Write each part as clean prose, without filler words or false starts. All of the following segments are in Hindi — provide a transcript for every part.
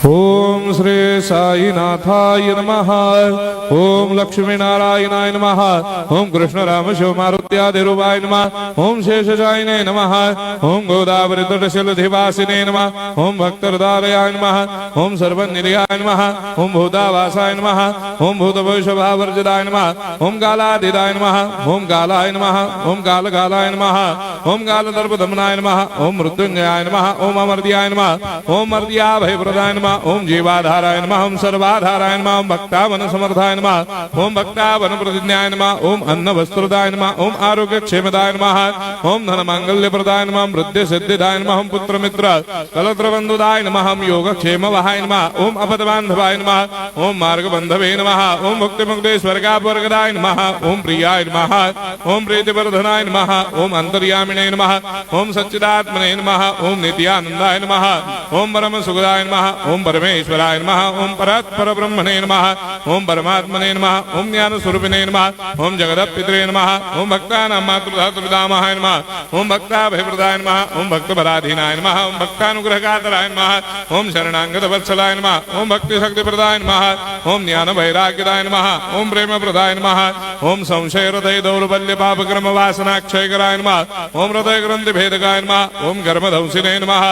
ओम श्री साईनाथाय नमः। ओम लक्ष्मी नारायणाय नमः। ओम कृष्ण राम शिव मारुत्यादिरूपाय नमः। ओम शेषशायिने नमः। ओम गोदावरी तटशिलधिवासिने नमः। ओम भक्तहृदयाय नमः। ओम सर्वनिलयाय नमः। ओम भूतावासाय नमः। ओम भूतभविष्यभावर्जिताय नमः। ओम कालातीताय नमः। ओम कालाय नमः। ओम कालकालाय नमः। ओम कालदर्पदमनाय नमः। ओम मृत्युंजयाय नमः। ओम अमर्त्याय नमः। ओम मर्त्याभयप्रदाय नमः। ओम जीवाधाराय नमः। ओम सर्वाधाराय नमः। ओम भक्तावन समर्थाय नमः। ओम भक्तावन प्रतिज्ञाय नमः। ओम अन्न वस्त्रदाय नमः। ओम आरोग्य क्षेमदाय नमः। ओम धन मांगल्य प्रदाय नमः। वृद्धि सिद्धिदाय नमः। ओम पुत्र मित्र कलत्र बंधुदाय नमः। ओम योग क्षेम वहाय नमः। ओम अपद बांधवाय नमः। ओम मार्ग बंधवे नमः। ओम मुक्ति मुक्ति स्वर्गापवर्गदाय नमः। ओम प्रियाय नमः। ओम प्रीतिवर्धनाय नमः। ओम अंतर्यामिने नमः। ओम सच्चिदात्मने नमः। ओम नित्यानंदाय नमः। ओम परम सुखदाय नमः। ओम परमेश्वराय नमः। ओम परात्पर ब्रह्मणे नमः। ओम परमात्मने नमः। ओम ज्ञान स्वरूपिणे नमः। ओम जगदपितरे नमः। ओम भक्तानां मातृधातृपितामहाय नमः। ओम भक्ताभयप्रदाय नमः। ओम भक्तपराधीनाय नमः। ओम भक्तानुग्रहकातराय नमः। ओम शरणागत वत्सलाय नमः। ओम भक्ति शक्तिप्रदाय नमः। ओम ज्ञान वैराग्यदाय नमः। ओम प्रेम प्रदाय नमः। ओम संशय हृदय दौर्बल्य पाप कर्म वासना क्षयकराय नमः। ओम हृदय ग्रंथि भेदकाय नमः। ओम कर्मधंसिने नमः।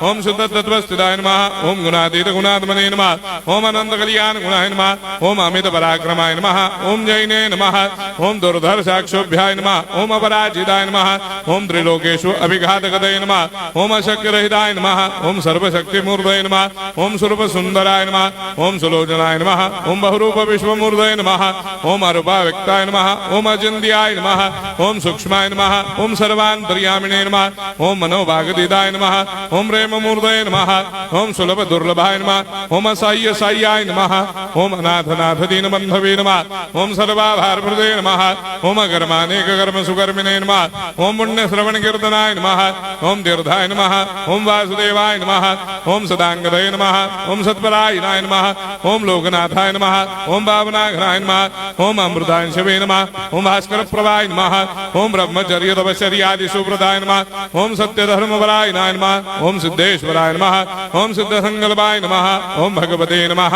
ओम शुद्ध तत्वस्थिताय नमः। ओम गुणातीत गुणात्मने नमः। ओम अनंत कल्याण गुणाय नमः। ओम अमित पराक्रमाय नमः। ओम जैने नमः। ओम दुर्धर्षाक्षोभ्याय नमः। ओम अपराजिताय नमः। ओम त्रिलोकेषु अभिघातगतये नमः। ओम अशक्यरहिताय नमः। ओम सर्वशक्तिमूर्तये नमः। ओम स्वरूप सुंदराय नमः। ओम सुलोचनाय नमः। ओम बहुरूप विश्वमूर्तये नमः। ओम अरूपाव्यक्ताय नमः। ओम अचिन्त्याय नमः। ओम सूक्ष्माय नमः। ओम सर्वान्तर्यामिने नमः। ओम मनोभागतीताय नमः। ओम प्रेममूर्तये नमः। ओम सुलभ दुर्लभाय नमः। ओम असह्य साह्याय नमः। ओम अनाथनाथ दीनबन्धवे नमः। ओम सर्वाभारप्रदे नमः। ओम अकर्मानेक कर्म सुकर्मिणे नमः। ओम पुण्य श्रवण कीर्तनाय नमः। ओम तीर्थाय नमः। ओम वासुदेवाय नमः। ओम सदांगदये नमः। ओम सत्परायणाय नमः। ओम लोकनाथाय नमः। ओम भावनाघनाय नमः। ओम अमृतांशवे नमः। ओम भास्कर प्रभाय नमः। ओम ब्रह्मचर्य तपश्चर्यादि सुप्रदाय नमः। ओम सत्यधर्मपरायणाय नमः। ओम सिद्धेश्वराय नमः। ओम सिद्ध संकल्पाय नमः। ओम भगवते नमः।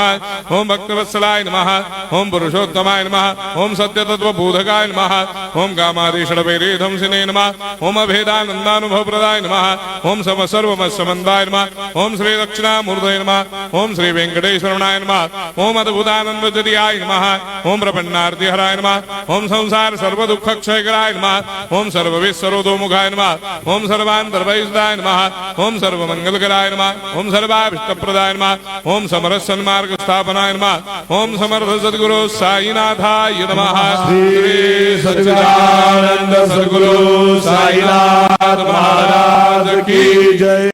ओम भक्तवत्सलाय नमः। ओम पुरुषोत्तमाय नमः। ओम सत्य तत्वबोधकाय नमः। ओम कामादिषडवैरेधंसिने नमः। ओम अभेदानंदानुभव प्रदाय नमः। ओम सर्वमस्समन्दाय नमः। ओम श्री दक्षिणामूर्तये नमः। ओम श्री वेंकटेश्वरनाय नमः। ओम अद्भुतानंदजरियाय नमः। ओम प्रपन्नार्तिहराय नमः। ओम संसार सर्व दुख क्षयकराय नमः। ओम सर्वविश्वरोधोमुखाय नमः। ओम सर्वान्तर्भयदाय नमः। ओम सर्वमंगलकराय नमः। ओम सर्वाभिष्टप्रदाय नमः। ओम समरस सन्मार्ग स्थापनाय नमः। ओम समर्थ सद्गुरु साईनाथाय नमः। श्री सच्चिदानंद सद्गुरु साईनाथ महाराज की जय।